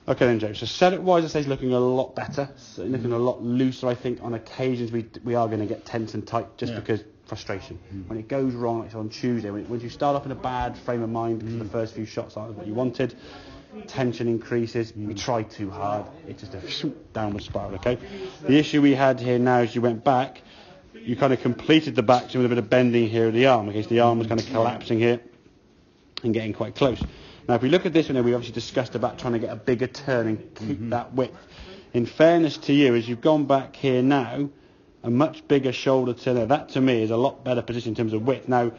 Okay then, Joe. So setup-wise, I say it's looking a lot better. So looking a lot looser. I think on occasions we are going to get tense and tight just because frustration. When it goes wrong, like on Tuesday, when you start off in a bad frame of mind because the first few shots aren't what you wanted, tension increases. You try too hard, it's just a downward spiral. Okay. The issue we had here now is you went back. You kind of completed the back with a bit of bending here of the arm. Okay, so the arm was kind of collapsing here and getting quite close. Now, if we look at this one, we obviously discussed about trying to get a bigger turn and keep that width. In fairness to you, as you've gone back here now, a much bigger shoulder turn there. That, to me, is a lot better position in terms of width. Now,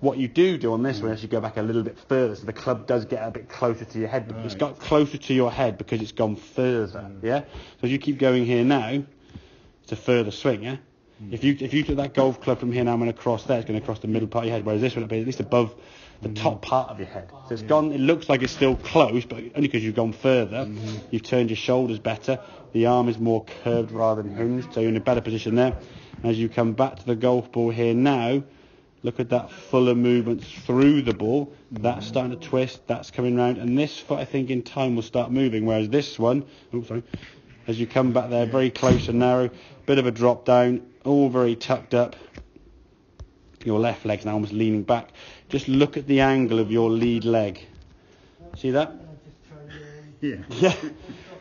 what you do on this one is you go back a little bit further, so the club does get a bit closer to your head. But it's got closer to your head because it's gone further, yeah? So as you keep going here now, it's a further swing, yeah? If you took that golf club from here now and went across there, it's going to cross the middle part of your head, whereas this one will be at least above the top part of your head. So it's gone, it looks like it's still close, but only because you've gone further. You've turned your shoulders better. The arm is more curved rather than hinged, so you're in a better position there. As you come back to the golf ball here now, look at that fuller movement through the ball. That's starting to twist, that's coming round, and this foot, I think, in time will start moving, whereas this one, as you come back there, very close and narrow, bit of a drop down, all very tucked up. Your left leg's now almost leaning back. Just look at the angle of your lead leg. See that? Yeah.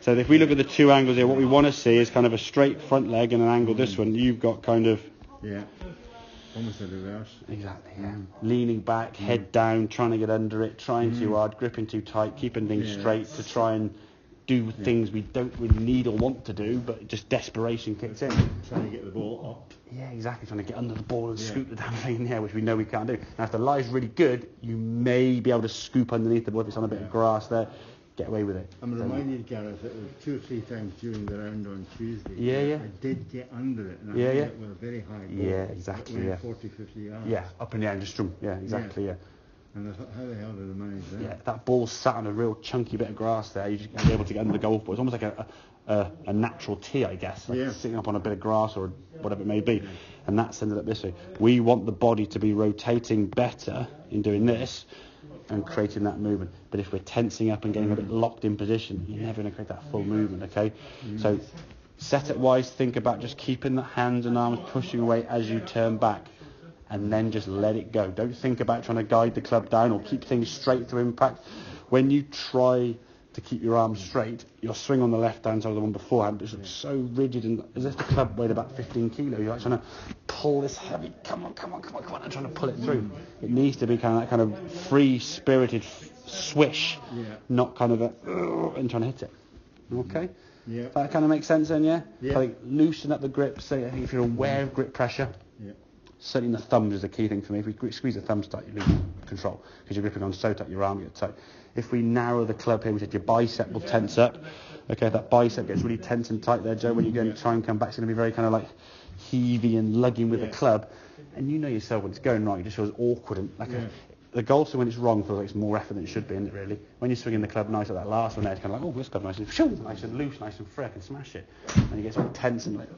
So if we look at the two angles here, what we want to see is kind of a straight front leg and an angle this one. You've got kind of... Yeah. Almost a reverse. Exactly, yeah. Leaning back, head down, trying to get under it, trying too hard, gripping too tight, keeping things straight to try and do things we don't really need or want to do, but just desperation kicks in. Trying to get the ball up. Yeah, exactly. Trying to get under the ball and scoop the damn thing in the air, which we know we can't do. Now, if the lie's really good, you may be able to scoop underneath the ball if it's on a bit of grass there. Get away with it. I'm reminded, Gareth, that it was 2 or 3 times during the round on Tuesday. Yeah. I did get under it, and I hit it with a very high ball. Yeah, exactly. 40, 50 yards. Yeah, up in the air and just strum. Yeah, exactly. Yeah. And I thought, how the hell did I manage that? Yeah, that ball sat on a real chunky bit of grass there. You just got to be able to get under the golf ball. It's almost like a natural tee, I guess, like sitting up on a bit of grass or whatever it may be. And that's ended up this way. We want the body to be rotating better in doing this and creating that movement. But if we're tensing up and getting a bit locked in position, you're never going to create that full movement, okay? So setup-wise, think about just keeping the hands and arms pushing away as you turn back, and then just let it go. Don't think about trying to guide the club down or keep things straight through impact. When you try to keep your arms straight, your swing on the left-hand side of the one beforehand just looks so rigid, and as if the club weighed about 15 kilos. You're like trying to pull this heavy, come on, and trying to pull it through. It needs to be kind of that kind of free-spirited swish, not kind of and trying to hit it. Okay? Yeah. That kind of makes sense then, yeah? Yeah. I think loosen up the grip. So I think if you're aware of grip pressure, certainly the thumbs is a key thing for me. If we squeeze the thumbs tight, you lose control because you're gripping on so tight, your arm gets tight. If we narrow the club here, we said your bicep will tense up. Okay, that bicep gets really tense and tight there, Joe. When you go and try and come back, it's going to be very kind of like heavy and lugging with the club. And you know yourself when it's going right, it just feels awkward. And like the golf swing when it's wrong feels like it's more effort than it should be, isn't it, really? When you're swinging the club nice like that last one there, it's kind of like, oh, this club nice and loose, nice and free, I can smash it. And you get sort of tense and like,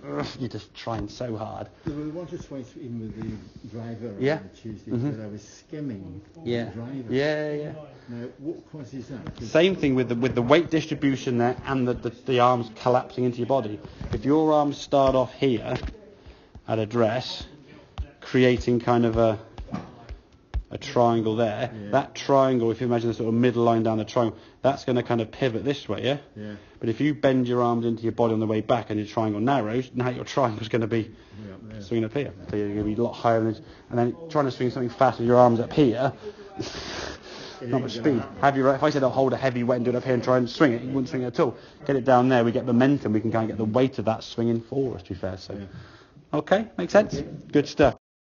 you're just trying so hard. There was once or twice, even with the driver on Tuesday, that I was skimming the driver. Yeah. Now, what causes that? Same thing with the weight distribution there and the arms collapsing into your body. If your arms start off here at address, creating kind of a triangle there, that triangle, if you imagine the sort of middle line down the triangle, that's going to kind of pivot this way, yeah? But if you bend your arms into your body on the way back and your triangle narrows, now your triangle's going to be swinging up here. So you're going to be a lot higher than this. And then trying to swing something fast with your arms up here, not much speed. If I said I'll hold a heavy weight and do it up here and try and swing it, you wouldn't swing it at all. Get it down there, we get momentum, we can kind of get the weight of that swinging for us, to be fair. So, okay, makes sense? Good stuff.